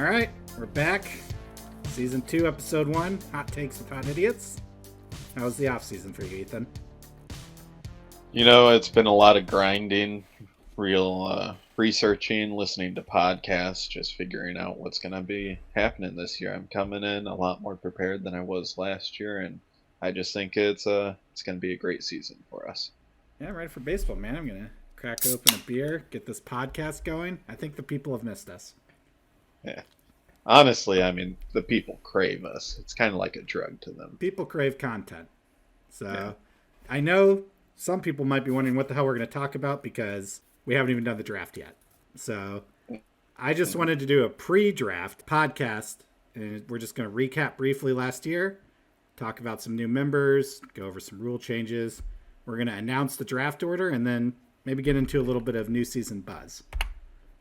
All right, we're back. Season 2, Episode 1, Hot Takes with Hot Idiots. How was the off-season for you, Ethan? You know, it's been a lot of grinding, real researching, listening to podcasts, just figuring out what's going to be happening this year. I'm coming in a lot more prepared than I was last year, and I just think it's going to be a great season for us. Yeah, ready for baseball, man. I'm going to crack open a beer, get this podcast going. I think the people have missed us. Yeah. Honestly, I mean, the people crave us. It's kind of like a drug to them. People crave content. So yeah. I know some people might be wondering what the hell we're going to talk about because we haven't even done the draft yet. So I just wanted to do a pre-draft podcast, and we're just going to recap briefly last year, talk about some new members, go over some rule changes. We're going to announce the draft order, and then maybe get into a little bit of new season buzz.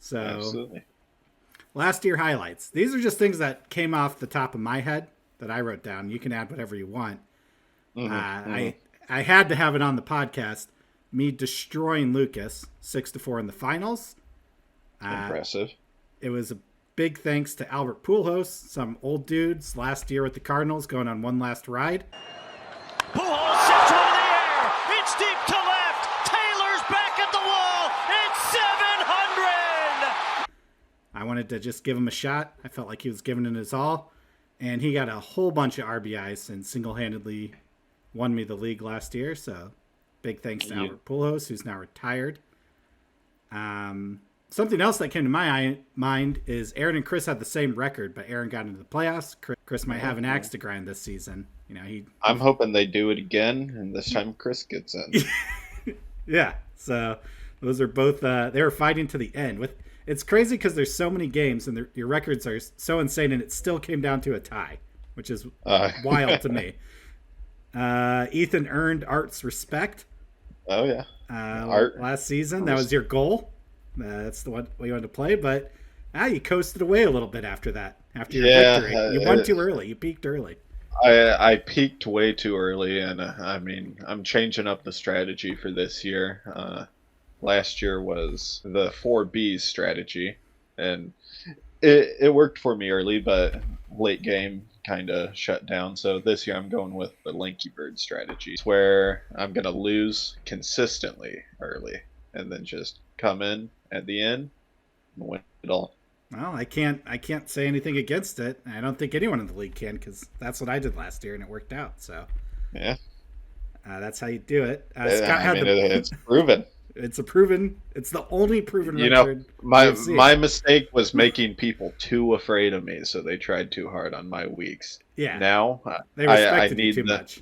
So absolutely. Last year highlights. These are just things that came off the top of my head that I wrote down. You can add whatever you want. I had to have it on the podcast. Me destroying Lucas 6-4 in the finals. Impressive. It was a big thanks to Albert Pujols, some old dudes last year with the Cardinals going on one last ride. Pujols sends one in the air. It's deep to left. Taylor's back at the wall. It's 700. I wanted to just give him a shot. I felt like he was giving it his all. And he got a whole bunch of RBIs and single-handedly won me the league last year. So big thanks to Albert Pujols, who's now retired. Something else that came to my mind is Aaron and Chris had the same record, but Aaron got into the playoffs. Chris might have an axe to grind this season. You know, I'm hoping they do it again, and this time Chris gets in. Yeah, so those are both they were fighting to the end. It's crazy because there's so many games and your records are so insane, and it still came down to a tie, which is wild to me. Ethan earned Art's respect. Oh yeah, Art last season. That was your goal. That's the one we wanted to play, but you coasted away a little bit after that. After your victory, you won too early. You peaked early. I peaked way too early, and I mean, I'm changing up the strategy for this year. Last year was the 4Bs strategy, and it worked for me early, but late game kind of shut down. So this year I'm going with the Lanky Bird strategy, where I'm going to lose consistently early and then just come in at the end and win it all. Well, I can't say anything against it. I don't think anyone in the league can, because that's what I did last year and it worked out. So yeah, that's how you do it. Scott it's proven. It's the only proven record. You know, my mistake was making people too afraid of me, so they tried too hard on my weeks. Yeah. Now they respected you too much.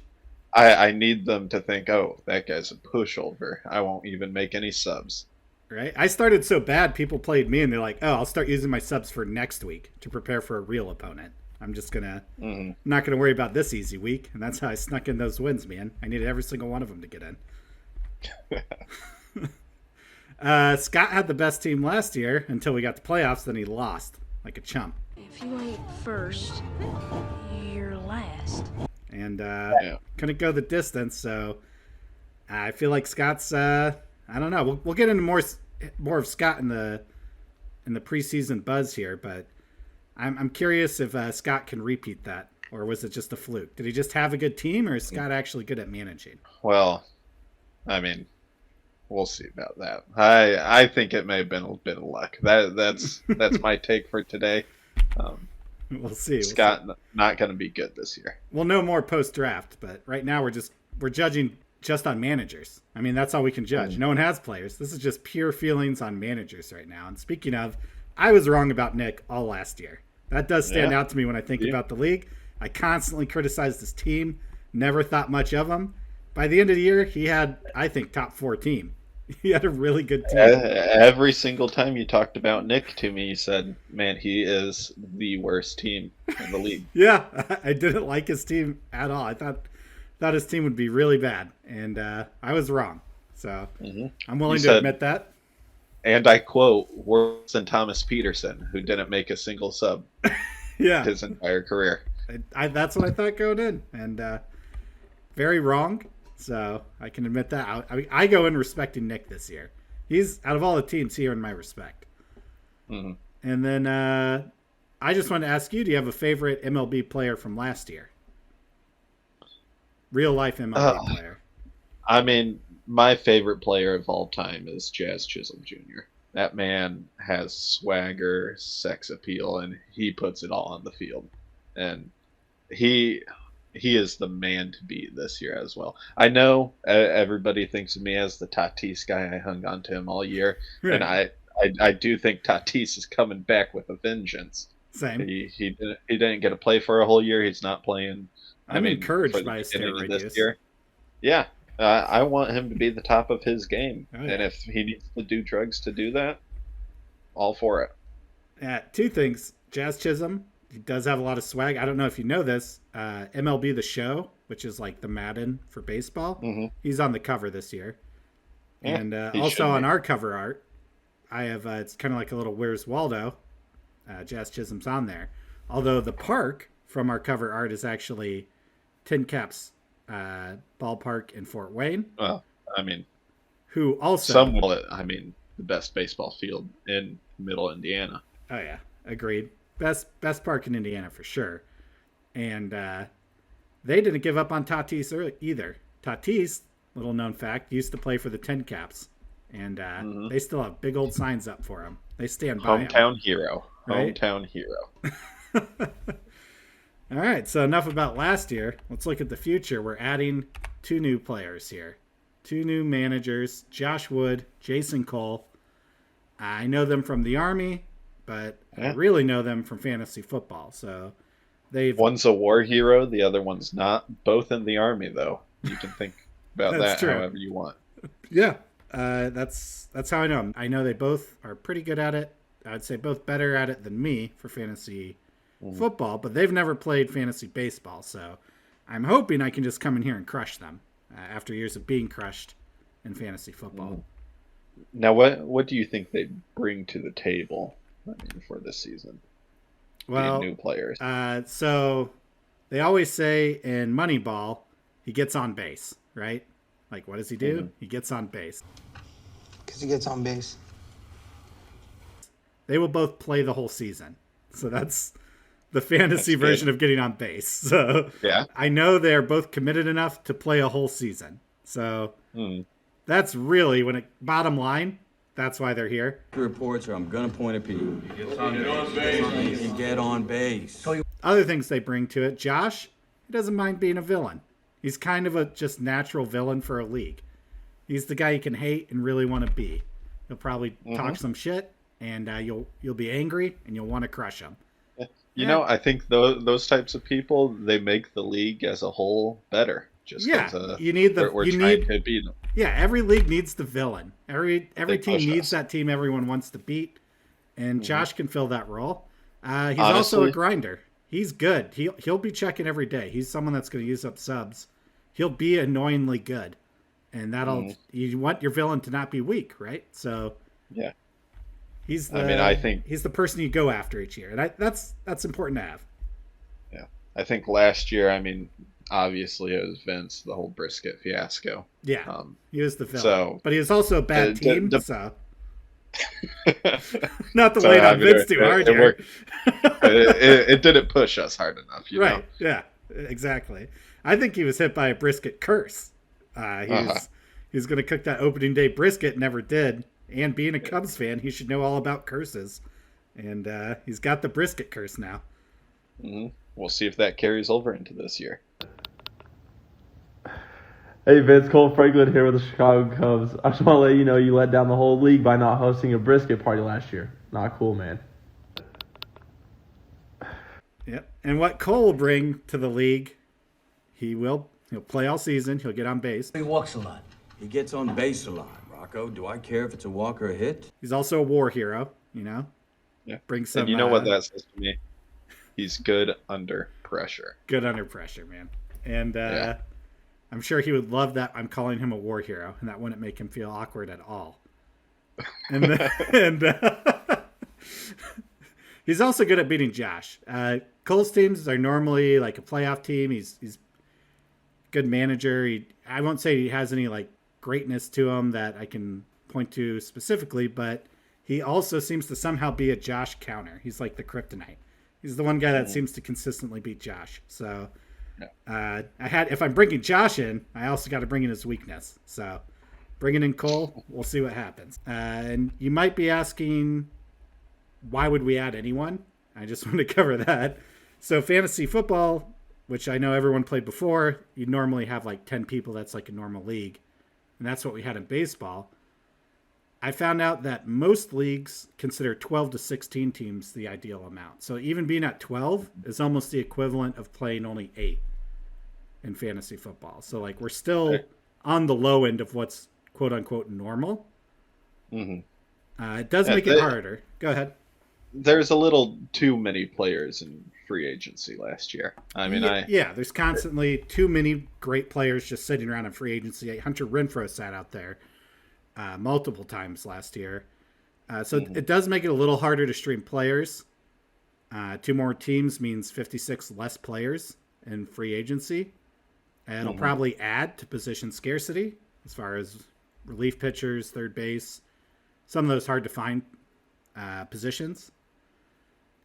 I need them to think, oh, that guy's a pushover. I won't even make any subs. Right. I started so bad, people played me, and they're like, oh, I'll start using my subs for next week to prepare for a real opponent. I'm just not gonna worry about this easy week, and that's how I snuck in those wins, man. I needed every single one of them to get in. Scott had the best team last year until we got to playoffs. Then he lost like a chump. If you ain't first, you're last. And couldn't go the distance. So I feel like Scott's. I don't know. We'll get into more of Scott in the preseason buzz here, but I'm curious if Scott can repeat that, or was it just a fluke? Did he just have a good team, or is Scott actually good at managing? Well, I mean, we'll see about that. I think it may have been a bit of luck. That's my take for today. We'll see. Scott not going to be good this year. We'll know more post draft, but right now we're judging just on managers. I mean, that's all we can judge. No one has players. This is just pure feelings on managers right now. And speaking of, I was wrong about Nick all last year. That does stand out to me when I think about the league. I constantly criticized his team. Never thought much of him. By the end of the year, he had, I think, top 4 team. He had a really good team. Every single time you talked about Nick to me, you said, man, he is the worst team in the league. Yeah, I didn't like his team at all. I thought his team would be really bad, and I was wrong. So I'm willing to admit that. And I quote, worse than Thomas Peterson, who didn't make a single sub his entire career. That's what I thought going in, and very wrong. So I can admit that. I go in respecting Nick this year. He's, out of all the teams, he earned my respect. And then I just wanted to ask you, do you have a favorite MLB player from last year? Real life MLB player. I mean, my favorite player of all time is Jazz Chisholm Jr. That man has swagger, sex appeal, and he puts it all on the field. And he is the man to beat this year as well. I know everybody thinks of me as the Tatis guy. I hung on to him all year, Right. and I do think Tatis is coming back with a vengeance. Same. He didn't get to play for a whole year. He's not playing. I'm encouraged for the by his beginning of steroid use. this year. Yeah, I want him to be the top of his game, Oh, yeah. and if he needs to do drugs to do that, all for it. Two things. Jazz Chisholm, he does have a lot of swag. I don't know if you know this. MLB The Show, which is like the Madden for baseball, he's on the cover this year. Yeah, And he also should on be. our cover art, I have it's kind of like a little Where's Waldo. Jazz Chisholm's on there. Although the park from our cover art is actually Tin Caps ballpark in Fort Wayne, Well, I mean, who also the best baseball field in Middle Indiana. Oh yeah, agreed. Best park in Indiana for sure. And they didn't give up on Tatis either. Tatis, little known fact, used to play for the Tin Caps, and they still have big old signs up for him. They stand by him. Hometown hero. Right? Hometown hero. All right, so enough about last year. Let's look at the future. We're adding 2 new players here. 2 new managers, Josh Wood, Jason Cole. I know them from the Army, but I really know them from fantasy football. So they've One's a war hero, the other one's not. Both in the Army, though. You can think about That's that true. however you want. Yeah, that's how I know them. I know they both are pretty good at it. I'd say both better at it than me for fantasy football, but they've never played fantasy baseball. So I'm hoping I can just come in here and crush them after years of being crushed in fantasy football. Now, what do you think they bring to the table? I mean, for this season, Well, being new players. So they always say in Moneyball, he gets on base, right? Like, what does he do? He gets on base. Because he gets on base. They will both play the whole season. So that's the fantasy That's good. version of getting on base. So Yeah. I know they're both committed enough to play a whole season. So that's really bottom line, that's why they're here. Reports or I'm gonna point at people. Get on base. Other things they bring to it, Josh, he doesn't mind being a villain. He's kind of a just natural villain for a league. He's the guy you can hate and really want to be. He'll probably talk some shit, and you'll be angry and you'll want to crush him. You know, I think those types of people, they make the league as a whole better. Just Yeah, 'cause, you need the we're you trying need to beat them. yeah. Every league needs the villain. Every They team push needs us. that team everyone wants to beat, and Josh can fill that role. He's also a Honestly- grinder. He's good. He'll be checking every day. He's someone that's going to use up subs. He'll be annoyingly good, and that'll you want your villain to not be weak, right? So Yeah. he's I mean, I think- he's the person you go after each year, and that's important to have. Yeah. I think last year, I mean, obviously it was Vince, the whole Brisket fiasco. Yeah, he was the villain, so- but he was also a bad the- team. the- So not the So, way I on mean, Vince too it hard it here. worked. it didn't push us hard enough, you Right? know? Yeah, exactly. I think he was hit by a brisket curse. He's going to cook that opening day brisket, never did. And being a Cubs fan, he should know all about curses. And he's got the brisket curse now. We'll see if that carries over into this year. Hey Vince, Cole Franklin here with the Chicago Cubs. I just want to let you know you let down the whole league by not hosting a brisket party last year. Not cool, man. Yep. And what Cole will bring to the league, he'll play all season. He'll get on base. He walks a lot. He gets on base a lot. Rocco, do I care if it's a walk or a hit? He's also a war hero, you know? Yeah. Brings some And you know what that says to me? He's good under pressure. good under pressure, man. And Yeah. I'm sure he would love that I'm calling him a war hero, and that wouldn't make him feel awkward at all. And he's also good at beating Josh. Cole's teams are normally like a playoff team. He's a good manager. I won't say he has any like greatness to him that I can point to specifically, but he also seems to somehow be a Josh counter. He's like the kryptonite. He's the one guy that seems to consistently beat Josh. So if I'm bringing Josh in, I also got to bring in his weakness. So bringing in Cole, we'll see what happens. And you might be asking, why would we add anyone? I just want to cover that. So fantasy football, which I know everyone played before, you normally have like 10 people. That's like a normal league. And that's what we had in baseball. I found out that most leagues consider 12 to 16 teams the ideal amount. So even being at 12 is almost the equivalent of playing only 8 in fantasy football. So like we're still on the low end of what's quote unquote normal. It does make it harder. Go ahead. There's a little too many players in free agency last year. I mean, there's constantly too many great players just sitting around in free agency. Hunter Renfroe sat out there multiple times last year. So it does make it a little harder to stream players. 2 more teams means 56 less players in free agency. And it'll probably add to position scarcity as far as relief pitchers, third base, some of those hard to find positions.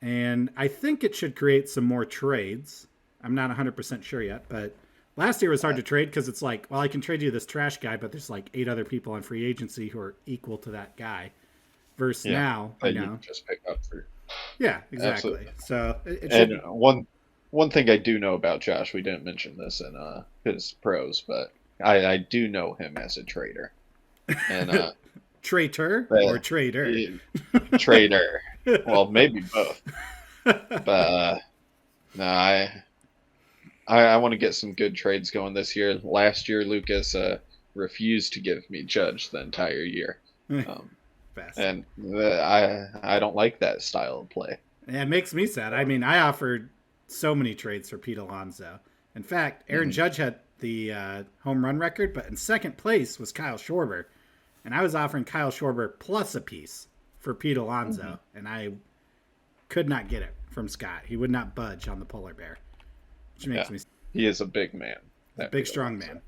And I think it should create some more trades. I'm not 100% sure yet, but last year was hard to trade because it's like, well, I can trade you this trash guy, but there's like 8 other people on free agency who are equal to that guy. Versus now, you just pick up for. Yeah, exactly. Absolutely. So it and should... one thing I do know about Josh, we didn't mention this in his pros, but I do know him as a trader. And traitor or trader? Trader. Well, maybe both. But no, I want to get some good trades going this year. Last year, Lucas refused to give me Judge the entire year. And I don't like that style of play. Yeah, it makes me sad. I mean, I offered so many trades for Pete Alonso. In fact, Aaron Judge had the home run record, but in second place was Kyle Schwarber. And I was offering Kyle Schwarber plus a piece for Pete Alonso, and I could not get it from Scott. He would not budge on the polar bear, which makes me... He is a big man. Big, strong man.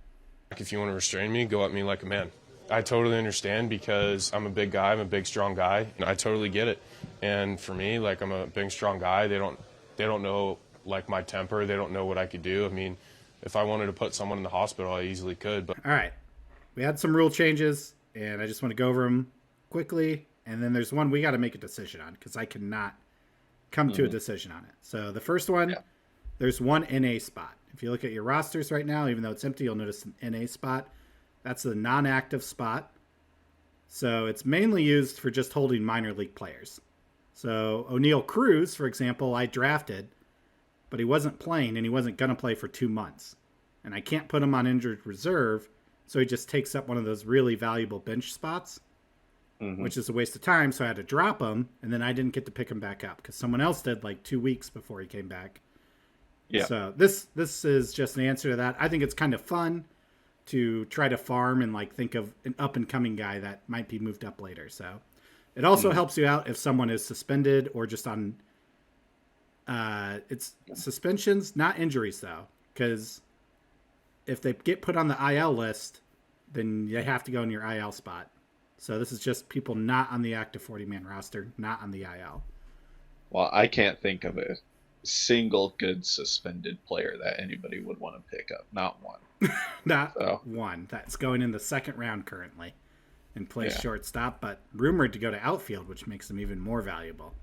If you want to restrain me, go at me like a man. I totally understand because I'm a big guy. I'm a big, strong guy. And I totally get it. And for me, like, I'm a big, strong guy. They don't know, like, my temper. They don't know what I could do. I mean, if I wanted to put someone in the hospital, I easily could. But all right. We had some rule changes, and I just want to go over them quickly. And then there's one we got to make a decision on because I cannot come to a decision on it. So the first one, there's one NA spot. If you look at your rosters right now, even though it's empty, you'll notice an NA spot. That's the non-active spot. So it's mainly used for just holding minor league players. So O'Neal Cruz, for example, I drafted, but he wasn't playing and he wasn't going to play for 2 months. And I can't put him on injured reserve, so he just takes up one of those really valuable bench spots, which is a waste of time. So I had to drop him, and then I didn't get to pick him back up because someone else did like 2 weeks before he came back. Yeah. So this is just an answer to that. I think it's kind of fun to try to farm and like think of an up and coming guy that might be moved up later. So it also helps you out if someone is suspended or just on it's suspensions, not injuries though, because if they get put on the IL list, then they have to go in your IL spot. So this is just people not on the active 40-man roster, not on the IL. Well, I can't think of a single good suspended player that anybody would want to pick up. Not one. One. That's going in the second round currently and plays shortstop, but rumored to go to outfield, which makes him even more valuable.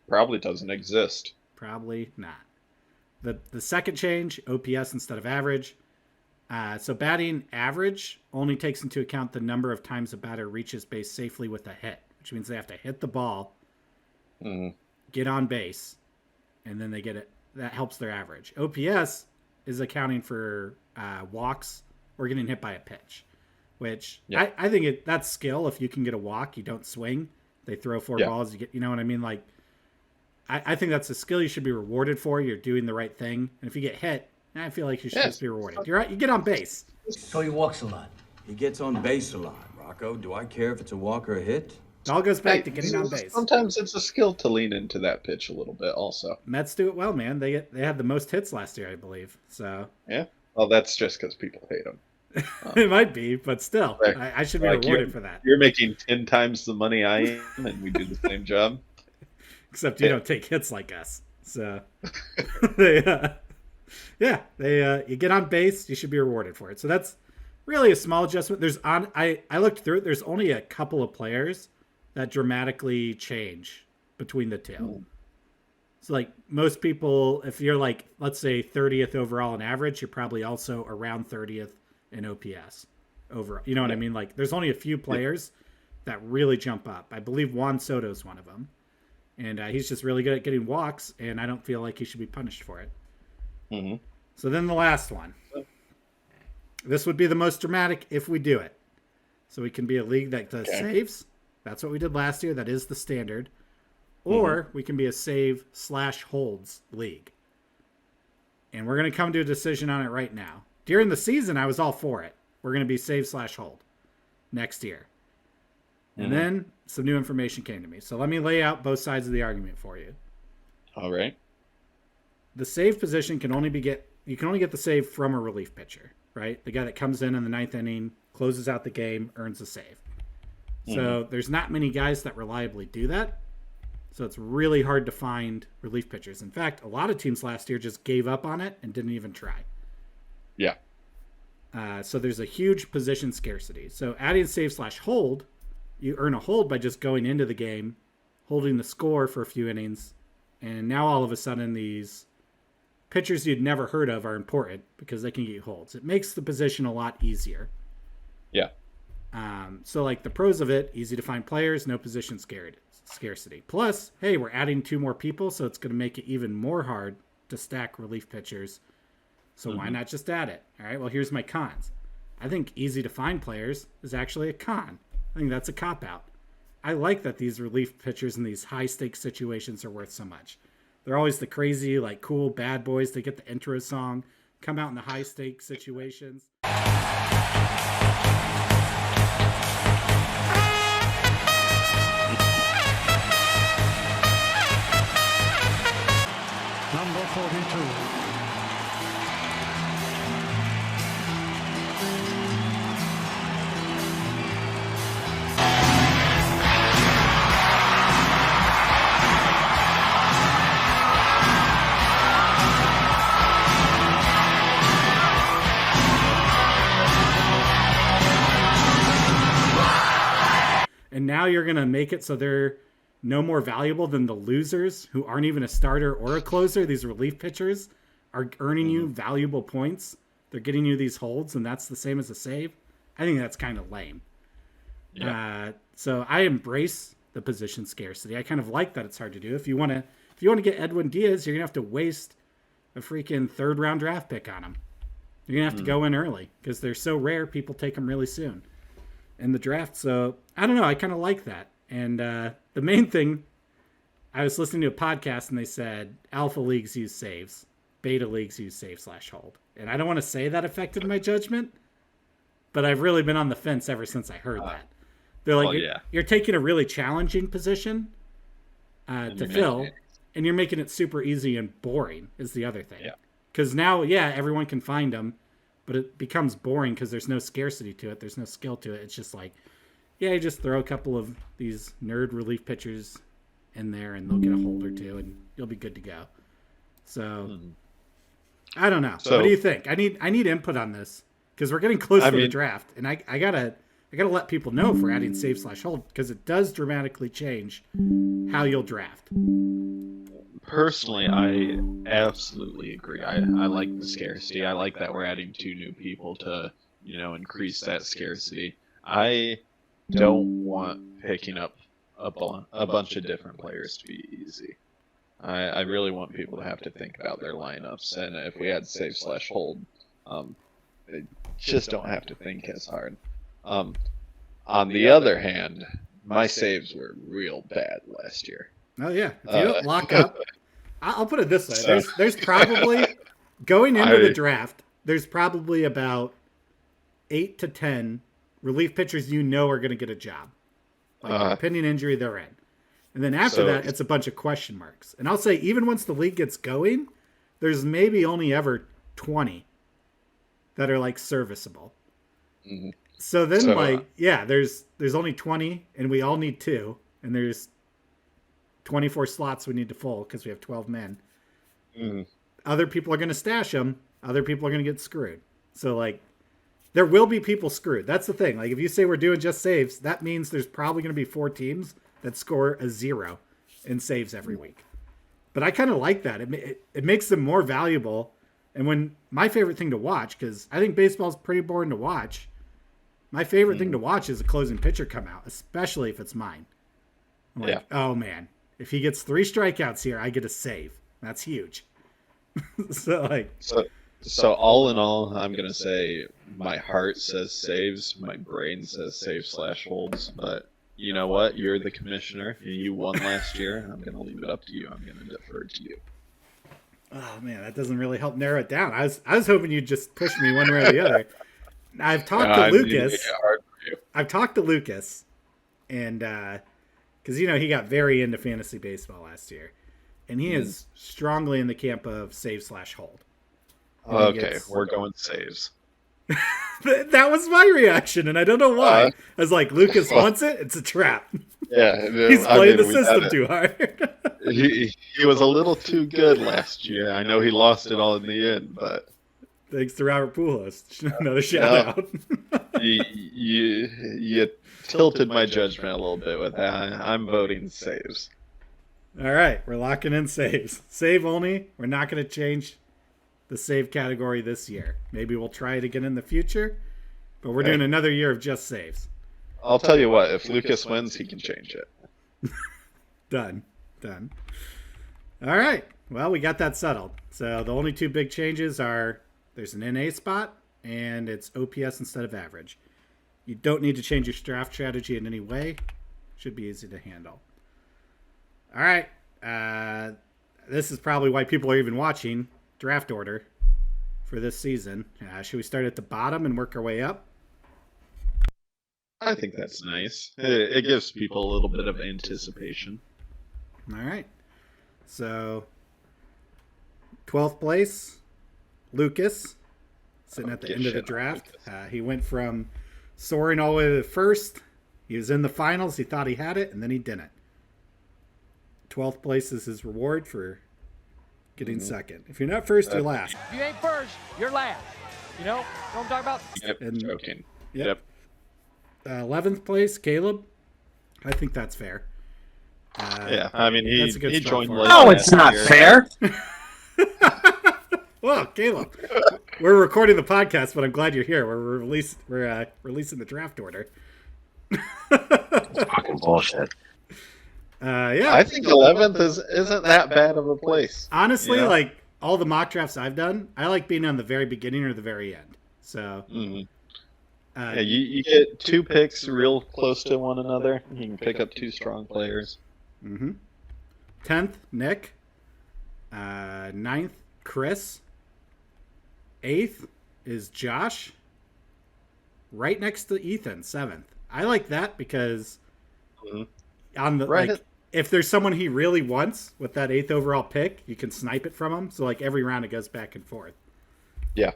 Probably doesn't exist. Probably not. The second change, OPS instead of average. So batting average only takes into account the number of times a batter reaches base safely with a hit, which means they have to hit the ball, get on base, and then they get it. That helps their average. OPS is accounting for walks or getting hit by a pitch, which I think that's skill. If you can get a walk, you don't swing. They throw 4 balls, you get, you know what I mean? Like, I think that's a skill you should be rewarded for. You're doing the right thing. And if you get hit, I feel like you should just be rewarded. You're right. You get on base. So he walks a lot. He gets on base a lot, Rocco. Do I care if it's a walk or a hit? It all goes back to getting on base. Sometimes it's a skill to lean into that pitch a little bit also. Mets do it well, man. They had the most hits last year, I believe. So yeah. Well, that's just because people hate them. It might be, but still, I should be rewarded for that. You're making 10 times the money I am, and we do the same job. except you don't take hits like us. So, they, you get on base, you should be rewarded for it. So that's really a small adjustment. I looked through it. There's only a couple of players that dramatically change between the two. So like most people, if you're like, let's say 30th overall in average, you're probably also around 30th in OPS overall. You know what I mean? Like there's only a few players that really jump up. I believe Juan Soto is one of them. And he's just really good at getting walks, and I don't feel like he should be punished for it. Mm-hmm. So then the last one. This would be the most dramatic if we do it. So we can be a league that does saves. That's what we did last year. That is the standard. Or we can be a save/holds league. And we're going to come to a decision on it right now. During the season, I was all for it. We're going to be save/hold next year. And then some new information came to me. So let me lay out both sides of the argument for you. All right. The save position can only get the save from a relief pitcher, right? The guy that comes in the ninth inning, closes out the game, earns a save. So there's not many guys that reliably do that. So it's really hard to find relief pitchers. In fact, a lot of teams last year just gave up on it and didn't even try. Yeah. So there's a huge position scarcity. So adding save/hold, you earn a hold by just going into the game, holding the score for a few innings, and now all of a sudden these pitchers you'd never heard of are important because they can get holds. It makes the position a lot easier. Yeah. So like the pros of it, easy to find players, no position scarcity. Plus, hey, we're adding 2 more people, so it's going to make it even more hard to stack relief pitchers. So why not just add it? All right, well, here's my cons. I think easy to find players is actually a con. I think that's a cop-out. I like that these relief pitchers in these high-stakes situations are worth so much. They're always the crazy, like, cool bad boys. They get the intro song, come out in the high-stakes situations. Number 42. And now you're going to make it so they're no more valuable than the losers who aren't even a starter or a closer. These relief pitchers are earning you valuable points. They're getting you these holds, and that's the same as a save. I think that's kind of lame. Yeah. So I embrace the position scarcity. I kind of like that it's hard to do. If you want to get Edwin Diaz, you're going to have to waste a freaking 3rd-round draft pick on him. You're going to have to go in early because they're so rare, people take them really soon in the draft. So I don't know. I kind of like that. And the main thing, I was listening to a podcast and they said alpha leagues use saves, beta leagues use save/hold. And I don't want to say that affected my judgment, but I've really been on the fence ever since I heard that. They're like, you're taking a really challenging position to fill, and you're making it super easy and boring is the other thing. Because now, everyone can find them, but it becomes boring because there's no scarcity to it. There's no skill to it. It's just like, you just throw a couple of these nerd relief pitchers in there and they'll get a hold or two and you'll be good to go. So I don't know. So, what do you think? I need input on this because we're getting close to the draft, and I gotta let people know if we're adding save/hold because it does dramatically change how you'll draft. Personally, I absolutely agree. I like the scarcity. I like that we're adding 2 new people to, increase that scarcity. I don't want picking up a bunch of different players to be easy. I really want people to have to think about their lineups, and if we had save/hold, they just don't have to think as hard. On the other hand, my saves were real bad last year. Oh yeah, if you don't lock up, I'll put it this way: there's probably going into the draft, there's probably about 8 to 10 relief pitchers are going to get a job. Like pending injury, they're in. And then after that, it's a bunch of question marks. And I'll say, even once the league gets going, there's maybe only ever 20 that are like serviceable. Mm-hmm. So then there's only 20 and we all need 2. And there's 24 slots we need to fill because we have 12 men. Mm. Other people are going to stash them. Other people are going to get screwed. So, like, there will be people screwed. That's the thing. Like, if you say we're doing just saves, that means there's probably going to be 4 teams that score a 0 in saves every week. But I kind of like that. It makes them more valuable. And when my favorite thing to watch, because I think baseball's pretty boring to watch, my favorite thing to watch is a closing pitcher come out, especially if it's mine. I'm like, oh man, if he gets 3 strikeouts here, I get a save. That's huge. So all in all, I'm gonna say my heart says saves, my brain says save/holds. But you know what? You're the commissioner. You won last year. I'm gonna leave it up to you. I'm gonna defer to you. Oh man, that doesn't really help narrow it down. I was hoping you'd just push me one way or the other. I've talked to Lucas. I've talked to Lucas, and because he got very into fantasy baseball last year, and he is strongly in the camp of save/hold. Okay, we're going saves. That was my reaction, and I don't know why. I was like, Lucas wants it. It's a trap. Yeah, He's playing the system too hard. He was a little too good last year. I know he lost it all in the end, but thanks to Robert Pujols. Another shout out. you tilted my judgment a little bit with that. I'm voting saves. All right, we're locking in saves. Save only. We're not going to change the save category this year. Maybe we'll try it again in the future, but we're doing another year of just saves. I'll tell you what, if Lucas wins, he can change it. Done. All right. Well, we got that settled. So the only 2 big changes are there's an NA spot and it's OPS instead of average. You don't need to change your draft strategy in any way. Should be easy to handle. All right. This is probably why people are even watching draft order for this season. Should we start at the bottom and work our way up? I think that's nice. It gives people a little bit of anticipation. All right. So, 12th place, Lucas, sitting at the end of the draft. He went from soaring all the way to first. He was in the finals. He thought he had it, and then he didn't. 12th place is his reward for getting second. If you're not first, you're last. If you ain't first, you're last. You know what I'm talking about? Yep, joking. Yep. 11th place, Caleb. I think that's fair. Yeah, I mean, he joined late. No, it's not fair. Well, Caleb, we're recording the podcast, but I'm glad you're here. We're releasing the draft order. It's fucking bullshit. Yeah, I think 11th isn't that bad of a place. Honestly, like all the mock drafts I've done, I like being on the very beginning or the very end. So, yeah, you get 2 picks real close to one another. You can pick up 2 strong players. 10th, Nick. 9th, Chris. 8th is Josh. Right next to Ethan, 7th. I like that because on the if there's someone he really wants with that 8th overall pick, you can snipe it from him. So like every round it goes back and forth. Yeah.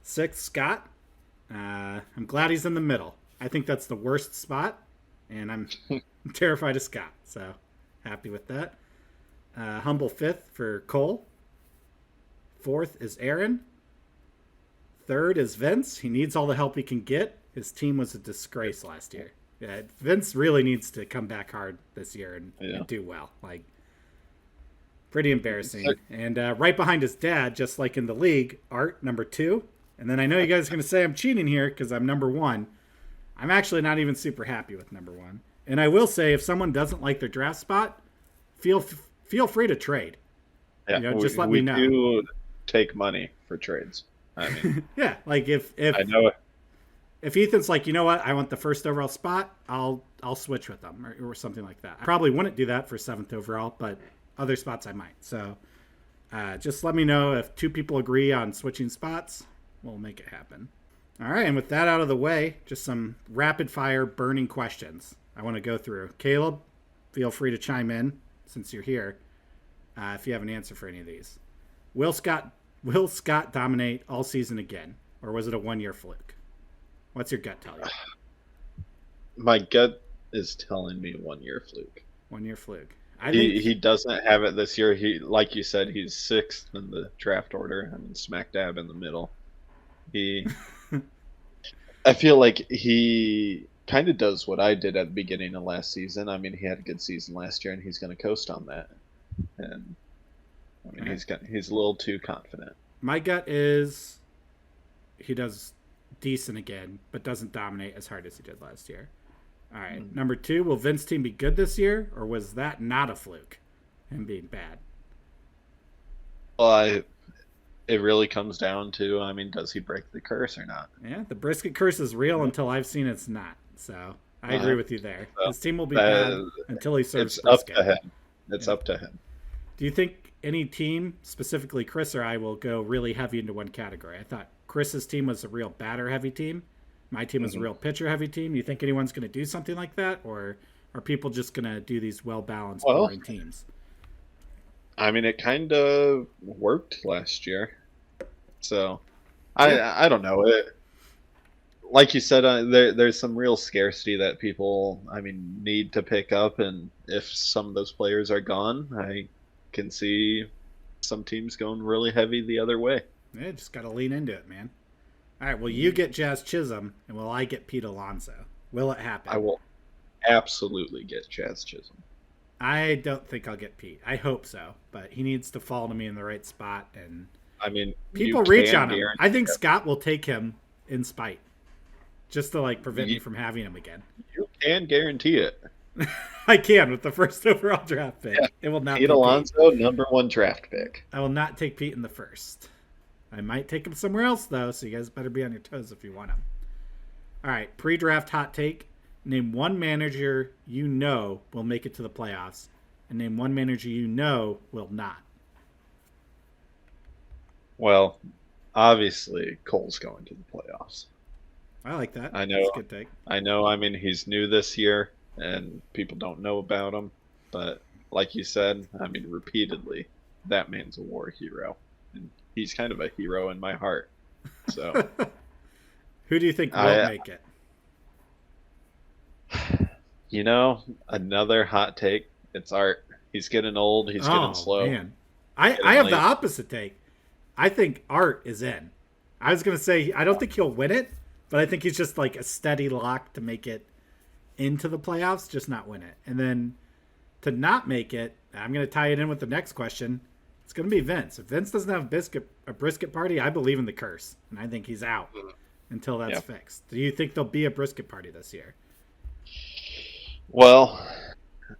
6th, Scott. I'm glad he's in the middle. I think that's the worst spot, and I'm terrified of Scott. So happy with that. Humble 5th for Cole. 4th is Aaron. 3rd is Vince. He needs all the help he can get. His team was a disgrace last year. Yeah, Vince really needs to come back hard this year and do well. Like, pretty embarrassing. And right behind his dad, just like in the league, Art, number 2. And then I know you guys are going to say I'm cheating here because I'm number 1. I'm actually not even super happy with number 1. And I will say, if someone doesn't like their draft spot, feel free to trade. Yeah, just let me know. We do take money for trades. I mean, yeah, like if I know it. If Ethan's like, you know what, I want the first overall spot, I'll switch with them or something like that. I probably wouldn't do that for 7th overall, but other spots I might. So just let me know if 2 people agree on switching spots. We'll make it happen. All right, and with that out of the way, just some rapid fire burning questions I want to go through. Caleb, feel free to chime in since you're here if you have an answer for any of these. Will Scott dominate all season again, or was it a 1-year fluke? What's your gut tell you? My gut is telling me 1-year fluke. 1-year fluke. I think He doesn't have it this year. He, like you said, he's sixth in the draft order. I mean, smack dab in the middle. He, I feel like he kind of does what I did at the beginning of last season. I mean, he had a good season last year, and he's going to coast on that. And I mean, he's a little too confident. my gut is he does decent again, but doesn't dominate as hard as he did last year. All right. Number 2, will Vince's team be good this year, or was that not a fluke, him being bad? Well, it really comes down to, I mean, does he break the curse or not? Yeah, the brisket curse is real until I've seen it's not. So I agree with you there. So His team will be that- bad until he serves It's up brisket. to him. It's up to him. Do you think any team, specifically Chris or I, will go really heavy into one category? I thought Chris's team was a real batter-heavy team. My team was a real pitcher-heavy team. You think anyone's going to do something like that, or are people just going to do these well-balanced, Well, boring teams? I mean, it kind of worked last year. So, I don't know. Like you said, there's some real scarcity that people, I mean, need to pick up. And if some of those players are gone, I can see some teams going really heavy the other way. Yeah, just got to lean into it, man. All right, well, you get Jazz Chisholm, and will I get Pete Alonso? Will it happen? I will absolutely get Jazz Chisholm. I don't think I'll get Pete. I hope so, but he needs to fall to me in the right spot, and I mean, people you reach can on him. guarantee I think that. Scott will take him in spite, just to like prevent me from having him again. You can guarantee it. I can with the first overall draft pick. Yeah. It will not Pete be Alonso, #1 draft pick. Pete. I will not take Pete in the first. I might take him somewhere else though, so you guys better be on your toes if you want him. All right, pre-draft hot take. Name one manager you know will make it to the playoffs, and name one manager you know will not. Well, obviously, Cole's going to the playoffs. I like that. I know. That's a good take. I know. I mean, he's new this year, and people don't know about him. But like you said, I mean, repeatedly, that man's a war hero, and he's kind of a hero in my heart. So, Who do you think will make it? you know, another hot take. It's Art. He's getting old. He's getting slow. Man. I have the opposite take. I think Art is in. I was going to say, I don't think he'll win it, but I think he's just like a steady lock to make it into the playoffs, just not win it. And then to not make it, I'm going to tie it in with the next question. It's going to be Vince. If Vince doesn't have a brisket party, I believe in the curse. And I think he's out until that's fixed. Do you think there'll be a brisket party this year? Well,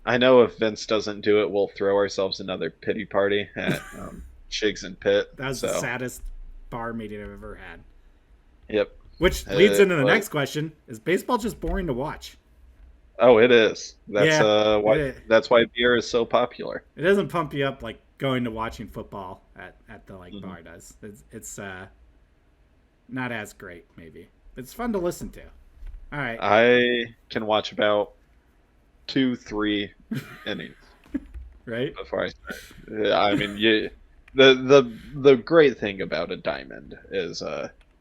I know if Vince doesn't do it, we'll throw ourselves another pity party at Shigs and Pitt. That was the saddest bar meeting I've ever had. Yep. Which leads into the but- next question. Is baseball just boring to watch? Oh, it is. That's why. it is. That's why beer is so popular. It doesn't pump you up like going to watching football at the bar does. It's not as great, maybe. It's fun to listen to. All right. I can watch about 2-3 innings Right? before I start. I mean, the great thing about a diamond is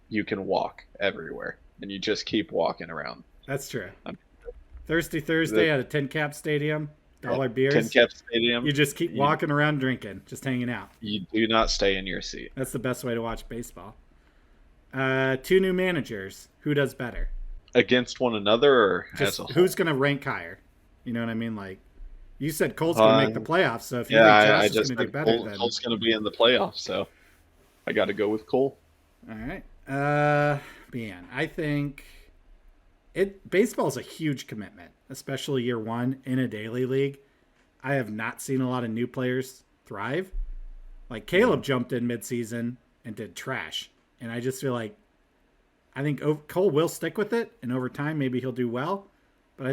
you can walk everywhere, and you just keep walking around. That's true. Thirsty Thursday at a Tin Cap Stadium, dollar beers. Tin Cap Stadium. You just keep walking around drinking, just hanging out. You do not stay in your seat. That's the best way to watch baseball. 2 new managers. Who does better? Against one another, or Just as a whole? who's going to rank higher? You know what I mean? Like, you said Cole's going to make the playoffs, so if you think Yeah, Josh I is just going to do said better, Cole, then Cole's going to be in the playoffs, so I got to go with Cole. all right. Man, I think baseball is a huge commitment, especially year one in a daily league. I have not seen a lot of new players thrive. Like Caleb jumped in midseason and did trash, and I just feel like I think Cole will stick with it, and over time maybe he'll do well. But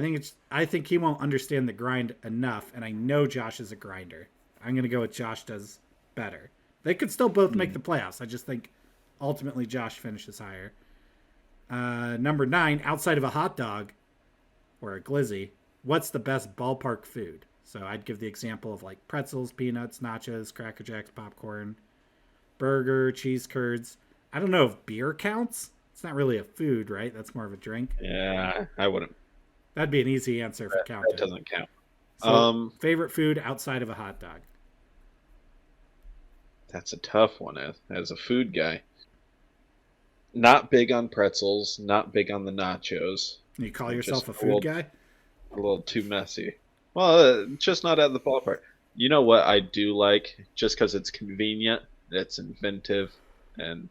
I think he won't understand the grind enough, and I know Josh is a grinder. I'm going to go with Josh does better. They could still both make the playoffs. I just think ultimately Josh finishes higher. Number 9, outside of a hot dog or a glizzy, what's the best ballpark food? So I'd give the example of like pretzels, peanuts, nachos, Cracker Jacks, popcorn, burger, cheese curds. I don't know if beer counts. It's not really a food, right? That's more of a drink. Yeah, I wouldn't. That'd be an easy answer for That counting. doesn't count. So, favorite food outside of a hot dog? That's a tough one as a food guy. Not big on pretzels, not big on the nachos. You call They're yourself a just food guy? A little too messy. Well, just not at the ballpark. You know what I do like? Just because it's convenient, it's inventive, and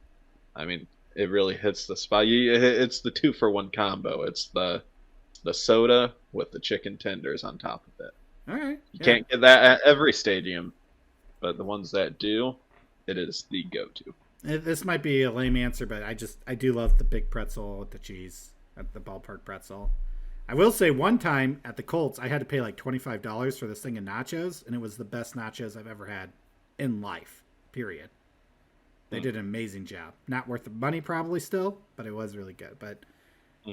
I mean, it really hits the spot. It's the 2-for-1 combo. It's the soda with the chicken tenders on top of it. All right. You can't get that at every stadium, but the ones that do, it is the go-to. This might be a lame answer, but I do love the big pretzel with the cheese at the ballpark pretzel. I will say one time at the Colts, I had to pay like $25 for this thing of nachos, and it was the best nachos I've ever had in life, period. They did an amazing job. Not worth the money probably still, but it was really good. But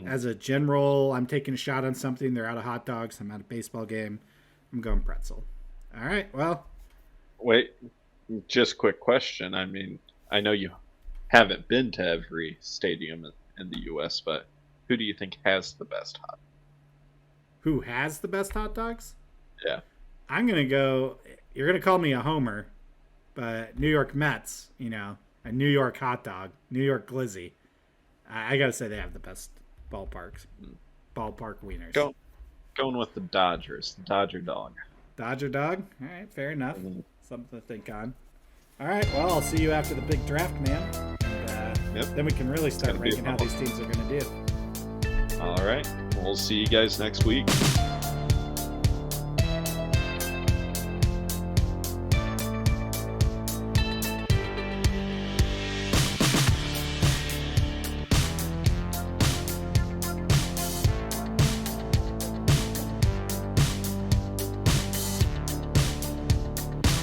as a general, I'm taking a shot on something. They're out of hot dogs. I'm at a baseball game. I'm going pretzel. All right, well. Wait, just quick question. I mean, I know you haven't been to every stadium in the U.S., but who do you think has the best hot? Who has the best hot dogs? Yeah. I'm going to go, you're going to call me a homer, but New York Mets, a New York hot dog, New York glizzy. I got to say they have the best ballpark wieners. Going with the Dodgers, the Dodger dog. Dodger dog? All right, fair enough. Something to think on. All right, well, I'll see you after the big draft, man. Then we can really start ranking how these teams are going to do. All right. We'll see you guys next week.